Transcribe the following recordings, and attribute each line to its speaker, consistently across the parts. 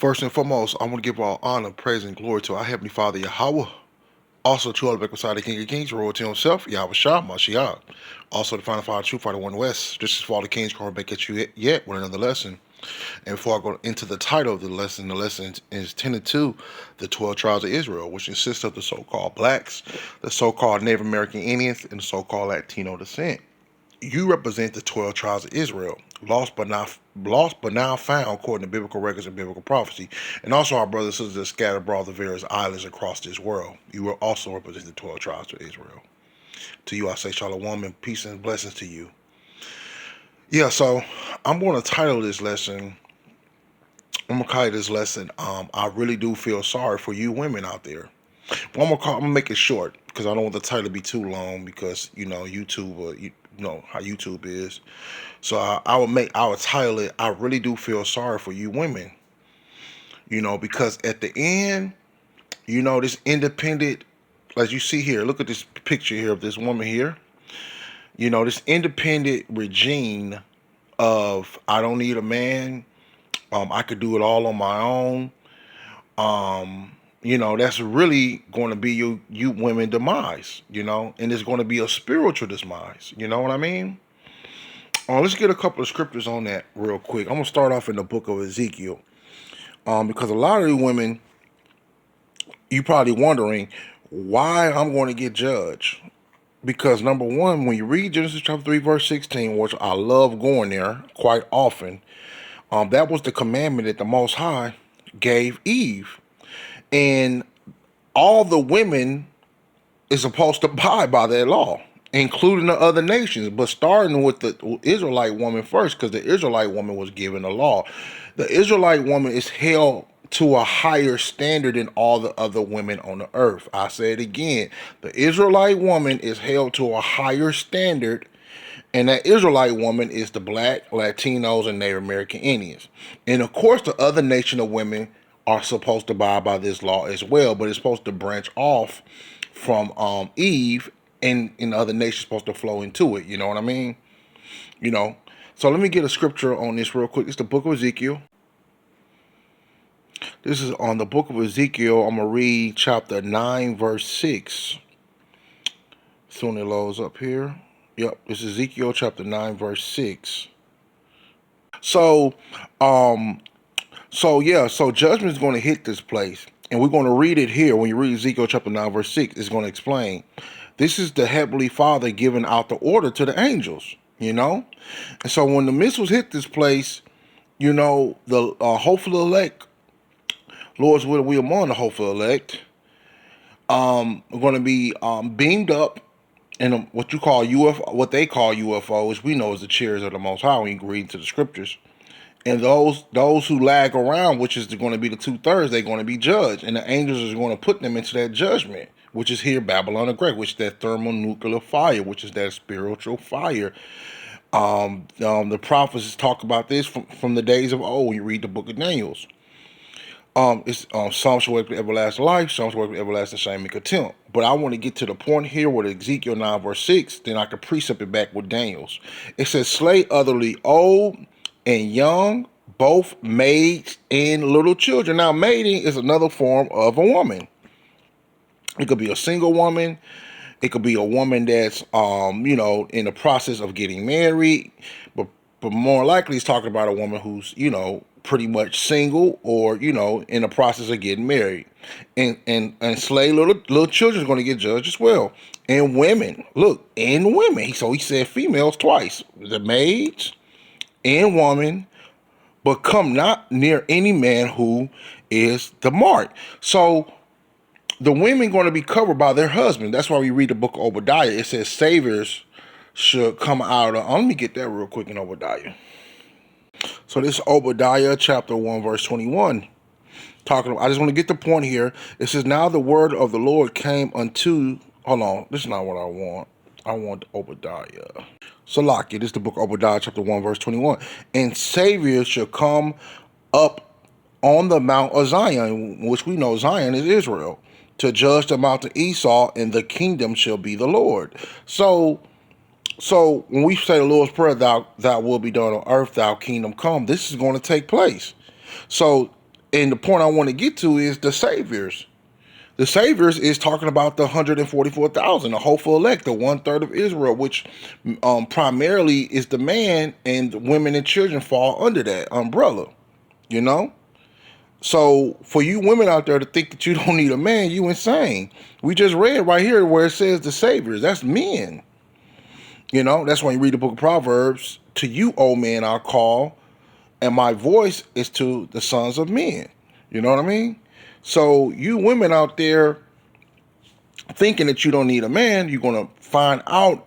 Speaker 1: First and foremost, I want to give all honor, praise, and glory to our Heavenly Father Yahweh. Also to Allah beside the King of Kings, royalty himself, Yahweh Shah, Mashiach. Also the final Father, true Father, one West. This is for all the kings going back at you yet with another lesson. And before I go into the title of the lesson is tended to the 12 tribes of Israel, which consists of the so-called blacks, the so-called Native American Indians, and the so-called Latino descent. You represent the 12 tribes of Israel, lost but now found according to biblical records and biblical prophecy. And also our brothers and sisters that scattered abroad the various islands across this world. You will also represent the 12 tribes of Israel. To you I say shalom and peace and blessings to you. Yeah, so I'm going to title this lesson, I really do feel sorry for you women out there. Well, I'm gonna make it short because I don't want the title to be too long because YouTube, you know how YouTube is. So I would title it. I really do feel sorry for you women. Because at the end, this independent, as you see here, look at this picture here of this woman here. This independent regime of I don't need a man. I could do it all on my own. That's really going to be you women demise, and it's going to be a spiritual demise. You know what I mean? Let's get a couple of scriptures on that real quick. I'm going to start off in the book of Ezekiel. Because a lot of you women, you probably wondering why I'm going to get judged. Because number one, when you read Genesis chapter 3, verse 16, which I love going there quite often, that was the commandment that the Most High gave Eve. And all the women is supposed to abide by that law, including the other nations, but starting with the Israelite woman first, because the Israelite woman was given the law. The Israelite woman is held to a higher standard than all the other women on the earth. I say it again. The Israelite woman is held to a higher standard, and that Israelite woman is the black, Latinos, and Native American Indians. And of course, the other nation of women are supposed to abide by this law as well, but it's supposed to branch off from Eve, and the other nations supposed to flow into it. You know what I mean? So let me get a scripture on this real quick. It's the book of Ezekiel. This is on the book of Ezekiel. I'm going to read chapter 9, verse 6. Soon it loads up here. Yep, it's Ezekiel chapter 9, verse 6. So judgment is going to hit this place. And we're going to read it here. When you read Ezekiel chapter 9, verse 6, it's going to explain. This is the Heavenly Father giving out the order to the angels, And so when the missiles hit this place, the hopeful elect, Lord's will, we among the hopeful elect, are going to be beamed up in what you call UFO, what they call UFO, which we know is the chairs of the Most High when you read into the scriptures. And those who lag around, which is going to be the 2/3, they're going to be judged. And the angels are going to put them into that judgment, which is here Babylon the Great, which is that thermonuclear fire, which is that spiritual fire. The prophets talk about this from the days of old. You read the book of Daniel. It's some shall wake with everlasting life, some shall wake with everlasting shame and contempt. But I want to get to the point here with Ezekiel 9 verse 6, then I can precept it back with Daniel's. It says, slay utterly old and young, both maids and little children. Now, maiding is another form of a woman. It could be a single woman. It could be a woman that's, in the process of getting married. But more likely, it's talking about a woman who's, pretty much single or, in the process of getting married. And slay little children is going to get judged as well. And women, women. So he said females twice. The maids and woman, but come not near any man who is the mark. So the women going to be covered by their husband. That's why we read the book of Obadiah. It says saviors should come out of. Let me get that real quick in Obadiah. So this is Obadiah chapter 1 verse 21. I just want to get the point here. It says, now the word of the Lord came unto. Hold on, this is not what I want. I want Obadiah. Salaki, this is the book of Obadiah chapter 1 verse 21. And saviors shall come up on the mount of Zion, which we know Zion is Israel, to judge the mount of Esau, and the kingdom shall be the Lord. So when we say the Lord's Prayer, thou will be done on earth, thou kingdom come, this is going to take place. So And the point I want to get to is the saviors. The saviors is talking about the 144,000, the hopeful elect, the 1/3 of Israel, which primarily is the man, and the women and children fall under that umbrella. You know. So for you women out there to think that you don't need a man, you insane. We just read right here where it says the saviors. That's men. You know. That's when you read the book of Proverbs. To you, O men, I call, and my voice is to the sons of men. You know what I mean? So you women out there thinking that you don't need a man, you're going to find out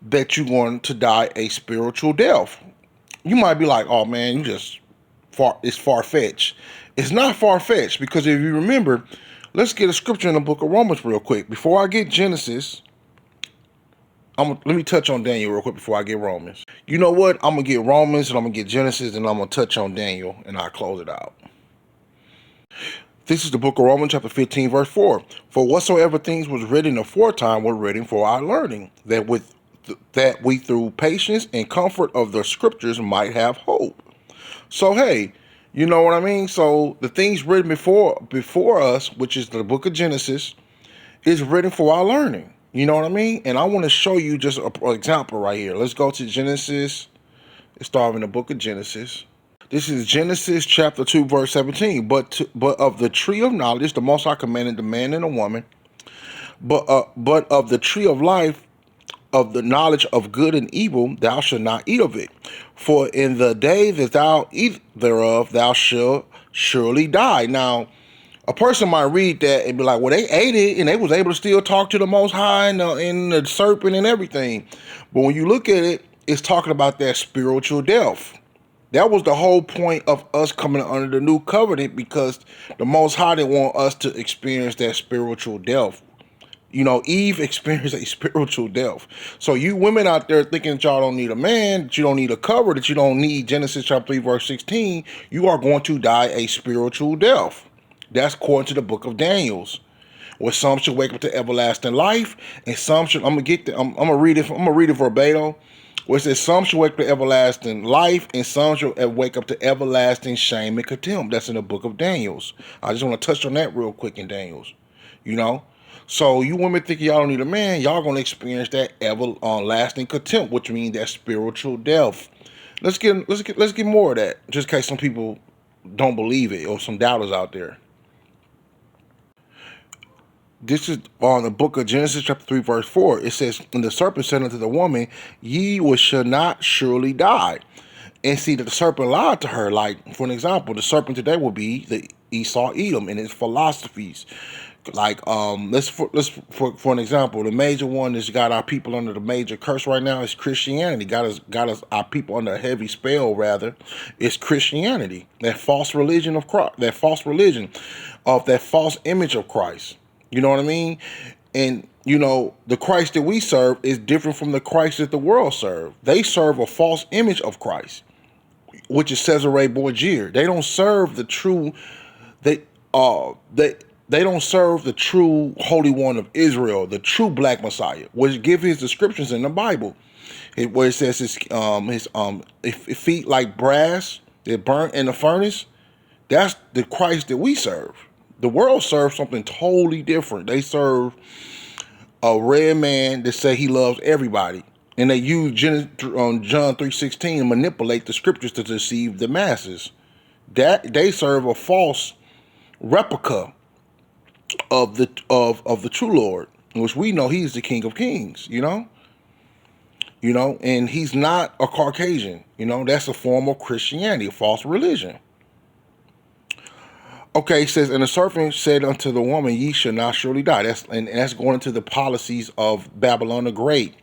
Speaker 1: that you're going to die a spiritual death. You might be like, oh man, it's far-fetched. It's not far-fetched, because if you remember, let's get a scripture in the book of Romans real quick. Before I get Genesis, let me touch on Daniel real quick before I get Romans. You know what? I'm going to get Romans, and I'm going to get Genesis, and I'm going to touch on Daniel, and I'll close it out. This is the book of Romans chapter 15, verse 4. For whatsoever things was written aforetime were written for our learning, that we through patience and comfort of the scriptures might have hope. So hey, you know what I mean? So the things written before us, which is the book of Genesis, is written for our learning. You know what I mean? And I want to show you just an example right here. Let's go to Genesis. Let's start in the book of Genesis. This is Genesis chapter 2, verse 17. But of the tree of knowledge, the Most High commanded the man and the woman. But of the tree of life, of the knowledge of good and evil, thou shalt not eat of it. For in the day that thou eat thereof, thou shalt surely die. Now, a person might read that and be like, well, they ate it and they was able to still talk to the Most High and the serpent and everything. But when you look at it, it's talking about that spiritual death. That was the whole point of us coming under the new covenant, because the Most High didn't want us to experience that spiritual death. You know, Eve experienced a spiritual death. So you women out there thinking that y'all don't need a man, that you don't need a cover, that you don't need Genesis chapter 3, verse 16, you are going to die a spiritual death. That's according to the book of Daniels, where some should wake up to everlasting life, and some should. I'm gonna read it verbatim. Where it says some shall wake up to everlasting life, and some shall wake up to everlasting shame and contempt. That's in the book of Daniels. I just want to touch on that real quick in Daniels. You know, so you women think y'all don't need a man, y'all gonna experience that everlasting contempt, which means that spiritual death. Let's get more of that, just in case some people don't believe it or some doubters out there. This is on the book of Genesis chapter 3, verse 4. It says, and the serpent said unto the woman, ye shall not surely die. And see that the serpent lied to her. Like, for an example, the serpent today will be the Esau Edom and his philosophies. Like, for an example, the major one that's got our people under the major curse right now is Christianity. Got us our people under a heavy spell, rather. It's Christianity. That false religion of Christ, that false image of Christ. You know what I mean? And, you know, the Christ that we serve is different from the Christ that the world serve. They serve a false image of Christ, which is Cesare Borgia. They don't serve the true, they don't serve the true Holy One of Israel, the true Black Messiah, which give his descriptions in the Bible. Where it says his feet like brass, they're burnt in the furnace. That's the Christ that we serve. The world serves something totally different. They serve a red man that say he loves everybody. And they use John 3:16 to manipulate the scriptures to deceive the masses. That they serve a false replica of the true Lord, which we know he's the King of Kings, you know, and he's not a Caucasian. You know, that's a form of Christianity, a false religion. Okay, it says, and the serpent said unto the woman, ye shall not surely die. That's going into the policies of Babylon the Great.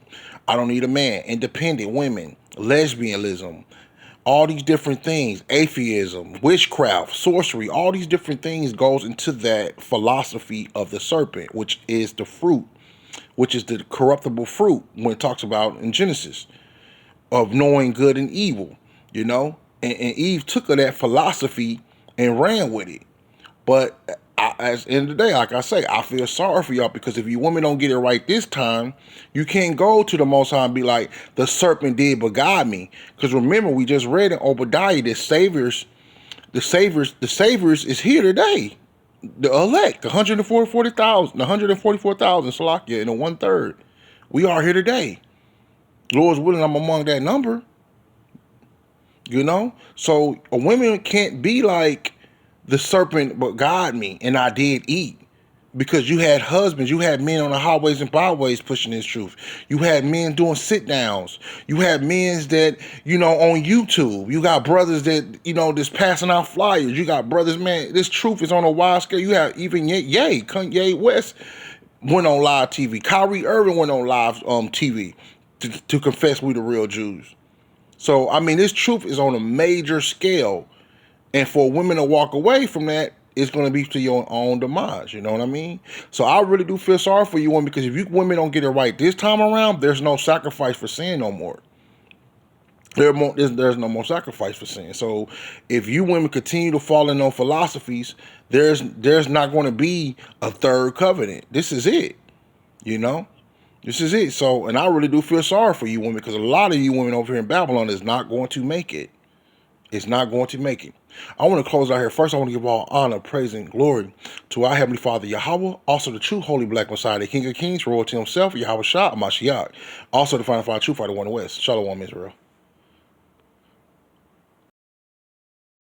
Speaker 1: I don't need a man. Independent women, lesbianism, all these different things, atheism, witchcraft, sorcery, all these different things goes into that philosophy of the serpent, which is the fruit, which is the corruptible fruit when it talks about in Genesis of knowing good and evil, you know, and Eve took that philosophy and ran with it. But at the end of the day, like I say, I feel sorry for y'all, because if you women don't get it right this time, you can't go to the Most High and be like, the serpent did beguile me. Because remember, we just read in Obadiah that saviors, The saviors is here today. The elect, the 144,000, the 144,000 Salakia, and the 1/3. We are here today. Lord's willing, I'm among that number. You know? So a woman can't be like the serpent but God me, and I did eat. Because you had husbands, you had men on the highways and byways pushing this truth. You had men doing sit downs. You had men that, on YouTube. You got brothers that, just passing out flyers. You got brothers, man, this truth is on a wide scale. You have even Kanye West went on live TV. Kyrie Irving went on live TV to confess we the real Jews. So, I mean, this truth is on a major scale. And for women to walk away from that, it's going to be to your own demise. You know what I mean? So I really do feel sorry for you women, because if you women don't get it right this time around, there's no sacrifice for sin no more. There's no more sacrifice for sin. So if you women continue to fall in those philosophies, there's not going to be a third covenant. This is it. This is it. So, and I really do feel sorry for you women, because a lot of you women over here in Babylon is not going to make it. It's not going to make it. I want to close out here. First, I want to give all honor, praise, and glory to our Heavenly Father, Yahweh, also the true Holy Black Messiah, the King of Kings, royalty himself, Yahweh Shah, Mashiach, also the final truth fighter, one West. Shalom, Israel.